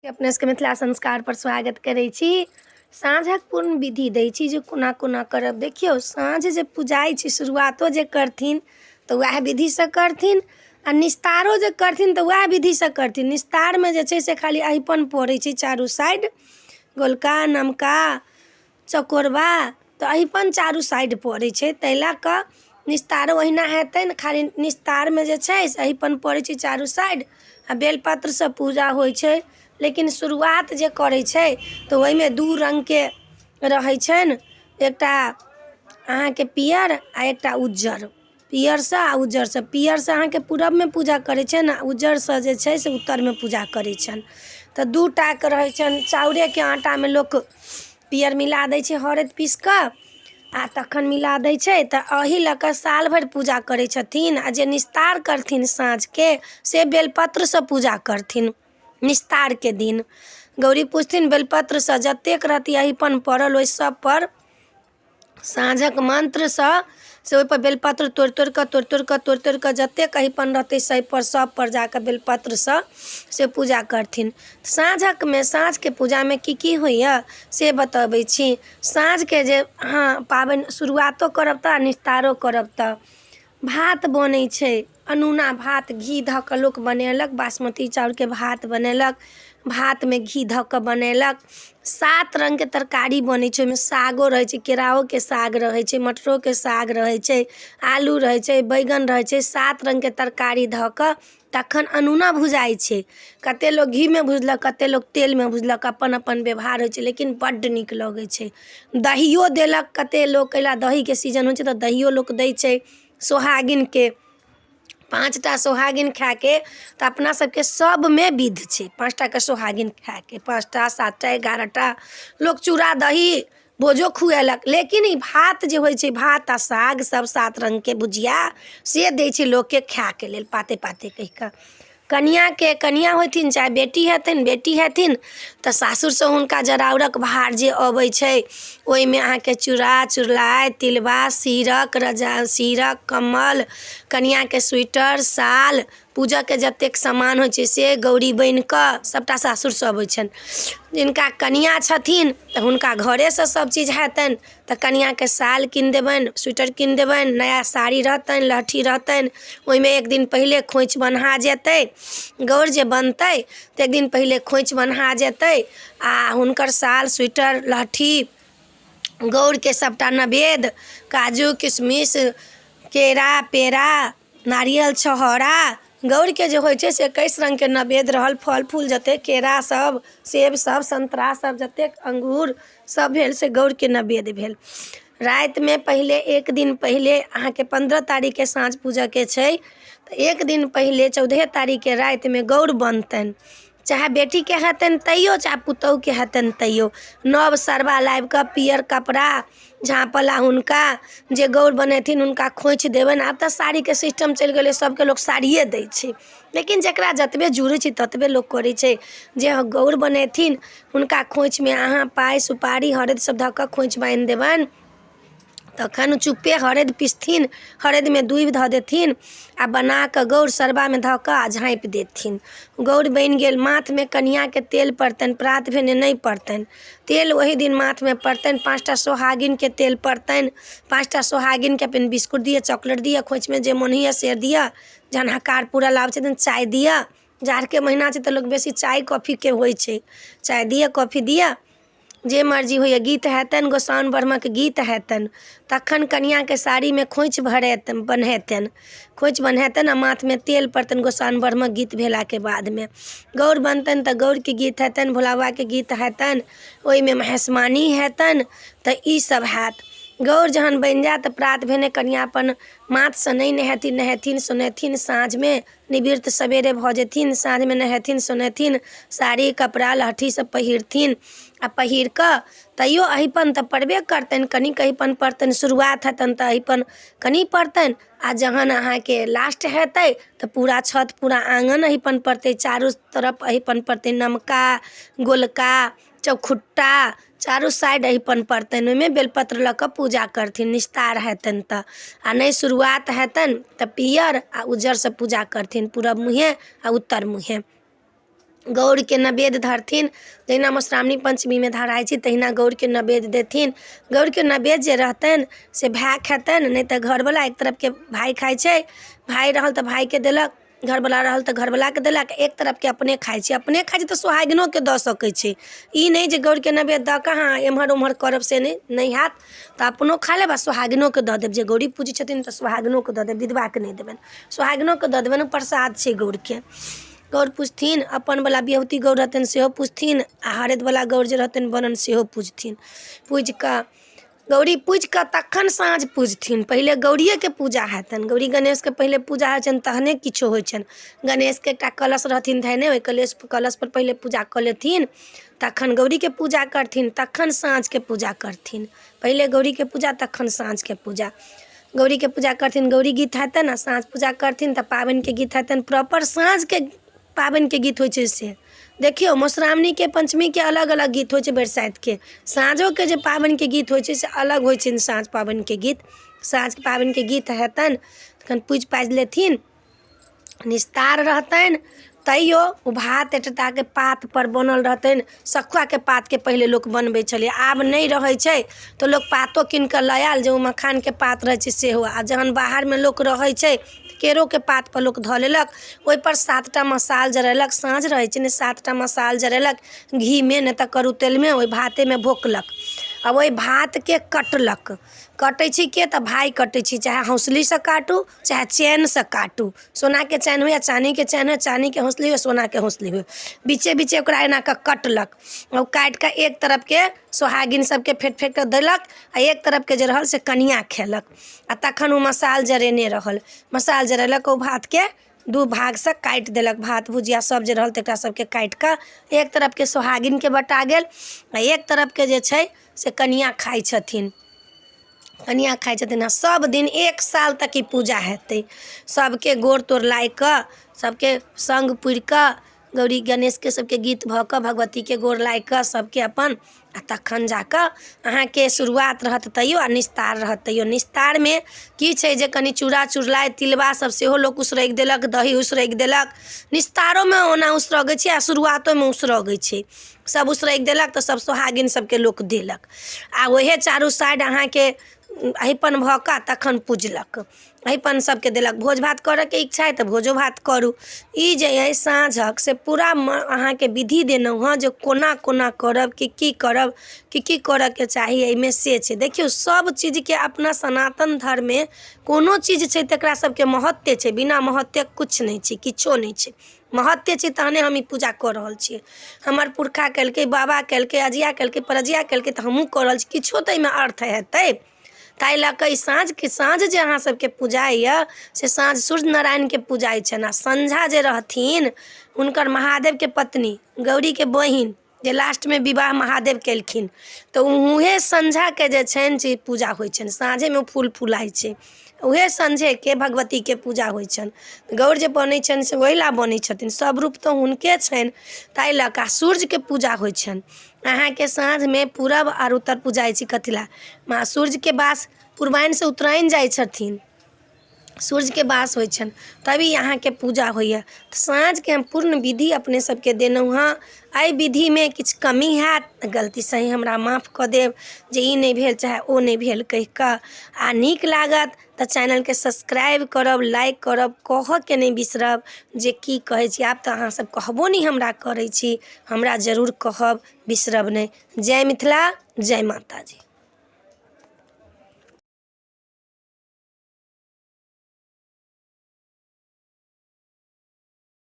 अपने सबके मिथिला संस्कार पर स्वागत करै छी। साँझक पूर्ण विधि दै छी जे कोना कोना करब। देखियौ, साँझ जे पूजाइ छै शुरुआतो जे करथिन तऽ वएह विधिसँ करथिन, आ निस्तारो जे करथिन तऽ वएह विधिसँ करथिन। निस्तारमे जे छै से खाली अहिपन पड़ै छै चारू साइड, गोलका नमका चकोरबा, तऽ अहिपन चारू साइड पड़ै छै। ताहि लऽ कऽ निस्तारो ओहिना हेतनि, खाली निस्तारमे जे छै से अहिपन पड़ै छै चारू साइड आ बेलपत्रसँ पूजा होइ छै। लेकिन शुरुआत जे करै छै तऽ ओहिमे दू रङ्गके रहै छनि, एकटा अहाँके पियर आ एकटा उज्जर। पियरसँ आ उज्जरसँ, पियरसँ अहाँके पूरबमे पूजा करै छनि आ उज्जरसँ जे छै से उत्तरमे पूजा करै छनि। तऽ दू टाके रहै छनि। चाउरेके आटामे लोक पियर मिला दै छै हरदि पीस कऽ आ तखन मिला दै छै। तऽ एही लऽ कऽ साल भरि पूजा करै छथिन। आ जे निस्तार करथिन साँझके से बेलपत्रसँ पूजा करथिन। निस्तारके दिन गौरी पूजथिन बेलपत्रसँ, जतेक रहती अहिपन पड़ल ओहि सबपर साँझक मन्त्रसँ से ओहिपर बेलपत्र तोड़ि तोड़ि कऽ जतेक अहिपन रहतै सभपर सबपर जाकऽ बेलपत्रसँ से पूजा करथिन। साँझकमे साँझके पूजामे की होइए से बतबै छी। साँझके जे अहाँ पाबनि शुरुआतो करब तऽ निस्तारो करब तऽ भात बनै छै। अनूना भात घी धऽ कऽ लोक बनेलक, बासमती चाउरके भात बनेलक, भातमे घी धऽ कऽ बनेलक। 7 रङ्गके तरकारी बनै छै। ओहिमे सागो रहै छै, केराओके साग रहै छै, मटरोके साग रहै छै, आलू रहै छै, बैगन रहै छै। 7 रङ्गके तरकारी धऽ कऽ तखन अनूना भुजाइ छै। कतेक लोक घीमे भुजलक, कतेक लोक तेलमे भुजलक, अपन अपन व्यवहार होइ छै, लेकिन बड्ड नीक लगै छै। दहियो देलक कतेक लोक, कैला दहीके सीजन होइ छै तऽ दहियो लोक दै छै सोहागिनके। 5टा सोहागिन खायके तऽ अपना सबके सबमे विध छै 5टाके सोहागिन खायके। 5टा 7टा 11टा लोक चूड़ा दही भोजो खुएलक। लेकिन ई भात जे होइ छै, भात आ साग सब 7 रङ्गके भुजिया से दै छै लोकके खायके लेल, पाते पाते कहि कऽ। कनियाँ होथिन चाहे बेटी हेथिन तऽ सासुरसँ हुनका जराउरक भार जे अबै छै ओहिमे अहाँके चूड़ा चुरलाइ तिलबा सीरक कम्बल, कनियाँके स्वेटर साल, पूजाके जतेक सामान होइ छै से गौरी बनि कऽ सभटा सासुरसँ अबै छनि। जिनका कनियाँ छथिन तऽ हुनका घरेसँ सबचीज हेतनि, तऽ कनियाँके साल कीन देबनि, स्वेटर कीन देबनि, नया साड़ी रहतनि, लहठी रहतनि। ओहिमे एक दिन पहिले खोइछ बन्हा जेतै। गौर जे बनतै तऽ एक दिन पहिले खोइछ बन्हा जेतै आ हुनकर साल स्वेटर लहठी गौरके सभटा नवेद, काजू किशमिश केरा पेड़ा नारियल छहोरा, गौरके जे होइ छै से 21 रङ्गके नवेद रहल। फल फूल जतेक केरा सब, सेब सब, संतरा सब, जतेक अंगूर सब भेल से गौरके नवेद भेल। रातिमे पहिले एक दिन पहिले अहाँके 15 तारीखके साँझ पूजैके छै तऽ एक दिन पहिले 14 तारीखके रातिमे गौर बनतनि। चाहे बेटीके हेतनि तैयो, चाहे पुतहुके हेतनि तैयो, नव सरवा लाबि कऽ पियर कपड़ा झाँपला हुनका जे गौर बनेथिन हुनका खोइछ देबनि। आब तऽ साड़ीके सिस्टम चलि गेलै, सबके लोक साड़िए दै छै, लेकिन जकरा जतबे जुड़ै छै ततबे लोक करै छै। जे गौर बनेथिन हुनका खोइछमे अहाँ पाइ सुपारी हरदि सब धऽ कऽ खोइछ बान्हि देबनि। तखन चुप्पे हरदि पिसथिन, हरदिमे दूबि धऽ देथिन आ बना कऽ गौर सरबामे धऽ कऽ आ झाँपि देथिन। गौर बनि गेल। माथमे कनियाँके तेल पड़तनि, प्रात भेने नहि पड़तनि तेल, ओही दिन माथमे पड़तनि। 5टा सोहागिनके तेल पड़तनि। 5टा सोहागिनके अपन बिस्कुट दिअ, चॉकलेट दिअ, खोइछमे जे मोन होइए से दिअ। जहन हकार पूरल आबै छै तहन चाय दिअ। जाड़के महीना छै तऽ लोक बेसी चाय कॉफीके होइ छै, चाय दिअ कॉफी दिअ, जे मर्जी होइए। गीत हेतनि, गोसाउन ब्रह्मक गीत हेतनि। तखन कनियाँके साड़ीमे खोइछ बन्हेतनि, खोइछ बन्हेतनि आ माथमे तेल पड़तनि गोसाउन ब्रह्मक गीत भेलाके बादमे। गौर बनतनि तऽ गौरके गीत हेतनि, भोला बाबाके गीत हेतनि, ओहिमे महेशमानी हेतनि। तऽ ई सब हैत। गौर जहन बनि जायत तऽ प्रात भेने कनियाँ अपन माथसँ नहि नहेथिन सोनेथिन। साँझमे निवृत्त सवेरे भऽ जेथिन, साँझमे नहेथिन सोनेथिन, साड़ी कपड़ा लहठी सब पहिरथिन आ पहिर कऽ तैयो अहिपन तऽ पड़बे करतनि, कनिक अहिपन पड़तनि। शुरुआत हेतनि तऽ अहिपन कनि पड़तनि आ जहन अहाँके लास्ट हेतै तऽ पूरा छत पूरा आँगन अहिपन पड़तै, चारू तरफ अहिपन पड़तै। नमका गोलका चौखुट्टा चारू साइड अहिपन पड़तनि। ओहिमे बेलपत्र लऽ कऽ पूजा करथिन निस्तार हेतनि तऽ। आ नहि शुरुआत हेतनि तऽ पियर आ उज्जरसँ पूजा करथिन, पूरब मुँहे आ उत्तर मुँहे। गौर के नैवेद्य धरथिन। जहिना मधुश्रावणी पंचमी में धराइ छै तहिना गौर के नैवेद्य देथिन। गौर के नैवेद्य जे रहतनि से भाय खेतनि, नहीं तो घरवाला एक तरफ के भाई खाइ छै, भाई रहल तो भाई के देलक, घरवाला रहल तो घरवाला के देलक, एक तरफ के अपने खाइ छै। अपने खाइ छै तो सोहागिनो के दऽ सकै छै। ई नहीं जे गौर के नैवेद्य दऽ कऽ हाँ एम्हर ओम्हर करब से नहीं हैत, तो अपनो खा लेब आ सोहागिनो के दऽ देब। जे गौरी पूजै छथिन तो सोहागिनो के दऽ देब, विधवा के नहीं देबनि, सोहागिनो के दऽ देबनि। प्रसाद छै गौर के। गौर पूजथिन, अपन वाला बिहौती गौर रहतनि सेहो पूजथिन, आ हरद वाला गौर जे रहतनि बनन सेहो पूजथिन। पूज कऽ गौरी पूज कऽ तखन साँझ पूजथिन। पहिले गौरिये के पूजा हेतनि। गौरी गणेश के पहिले पूजा होइ छनि तहने किछो होइ छनि। गणेश के एकटा कलश रहथिन धयने, ओहि कलश पर पहिले पूजा कऽ लेथिन, तखन गौरी के पूजा करथिन, तखन साँझ के पूजा करथिन। पहिले गौरी के पूजा तखन साँझ के पूजा। गौरी के पूजा करथिन, गौरी गीत हेतनि, आ साँझ पूजा करथिन तऽ पाबनि के गीत हेतनि। प्रॉपर साँझ के पाबनि के गीत होइ छै से देखियो। मधुश्रावणी के पंचमी के अलग अलग गीत होइ छै, बरसाइत के साँझो के जे पाबनि के गीत होइ छै से अलग होइ छै। साँझ पाबनि के गीत, साँझ के पाबनि के गीत हेतनि, तखन पूज पाजि लेथिन, निस्तार रहतनि। तैयो ओ भात एटटा के पात पर बनल रहतनि। सखुआ के पात के पहिले लोक बनबै छलै, आब नहीं रहै छै तो लोक पातो कीन कऽ लऽ आयल, जे ओ मखान के पात रहै छै सेहो। आ जहन बाहर में लोक रहै छै केरो के पात पर लोक धऽ लेलक, ओहि पर 7टा मसाल जरेलक। साँझ रहै छै ने, 7टा मसाल जरेलक घी में नहीं तो करू तेल में, ओहि भाते में भोकलक। अब ओहि भात के कटलक। कटै छी के तऽ भाई कटै छी, चाहे हौसली से काटू चाहे चैन से काटू। सोना के चैन हो या चानी के चैन हो, चानी के हौसली हो सोना के हौसली हो, बीचे बीचे ओकरा एना कऽ कटलक। और काटि कऽ एक तरफ के सोहागिन सबके फेंट फेंट कऽ देलक, आ एक तरफ के जे रहल से कनिया खेलक। आ तखन ओ मसाल जरेने रहल, मसाल जरेलक, ओ भात के 2 भाग से काटि देलक। भात भुजिया सब जे रहल तकरा सबके काटि कऽ एक तरफ के सोहागिन के बटा गेल, आ एक तरफ के जे छै से कनिया खाइ छथिन। कनिया खाइ छथिन। आ सब दिन 1 साल तक ई पूजा हेतै। सबके गोड़ तोड़ लागि कऽ, सबके संग पुरि कऽ, गौरी गणेश के सबके गीत भऽ कऽ, भगवती के गोड़ लागि कऽ सबके अपन, आ तखन जाकऽ अहाँके शुरुआत रहत तैयो, आ निस्तार रहत तैयो। निस्तार में की छै जे कनि चूड़ा चुड़लाइ तिलबा सब सेहो लोक उसरगि देलक, दही उसरगि देलक। निस्तारो में ओना उसरगै छै आ शुरुआतो में उसरगै छै। सब उसरगि देलक तऽ सब सोहागिन सबके लोक देलक, आ ओहे चारू साइड अहाँके अहिपन भऽ कऽ तखन पूजलक। अहिपन सबके देलक। भोज भात करऽ के इच्छा है तऽ भोजो भात करू। ई जे अइ साँझक से पूरा अहाँके विधि देलहुँ हँ, जे कोना कोना करब, की करब, की करऽ के चाही, एहिमे से छै। देखियौ सब चीज के अपना सनातन धर्म में कोनो चीज छै तकरा सबके महत्व छै। बिना महत्व कुछ नहीं छै, किछो नहीं छै। महत्व छै तहने हम ई पूजा कऽ रहल छियै। हमर पुरखा केलकै, बाबा केलकै, अजिया केलकै, परजिया केलकै, तऽ हमहूँ कऽ रहल छी। किछो तऽ एहिमे अर्थ हेतै। ताहि लऽ कऽ साँझ जे अहाँ सबके पूजा यऽ से साँझ सूर्य नारायण के पूजा छनि। आ संझा जे रहथिन हुनकर महादेव के पत्नी गौरी के बहिन, जे लास्ट में विवाह महादेव केलखिन, तऽ उहे संझा के जे छनि से पूजा होइ छनि। साँझे में फूल फुलाइ छै, उहे संझे के भगवती के पूजा होइ छनि। गौर जे बनै छनि से ओहि ला बनै छथिन, सब रूप तऽ हुनके छनि। ताहि लऽ कऽ सूर्य के पूजा होइ छनि। अहाँके साँझ में पूरब और उत्तर पूजाइ छी कथी ला, माँ सूर्य के वास पूर्वाइन से उत्तरायण जाइ छथिन, सूर्य के वास होइ छनि, तभी यहाँ के पूजा होइए। तऽ साँझ के हम पूर्ण विधि अपने सबके देलहुँ हँ। एहि विधि में किछु कमी हैत गलती सही हमरा माफ़ कऽ देब, जे ई नहीं भेल चाहे ओ नहीं भेल कहि कऽ। आ नीक लागत तऽ चैनल के सब्सक्राइब करब, लाइक करब, कहऽ के नहीं बिसरब जे की कहै छी। आब तऽ अहाँ सब कहबो नहीं हमरा करै छी, हमरा जरूर कहब, बिसरब नहीं। जय मिथिला, जय माता जी।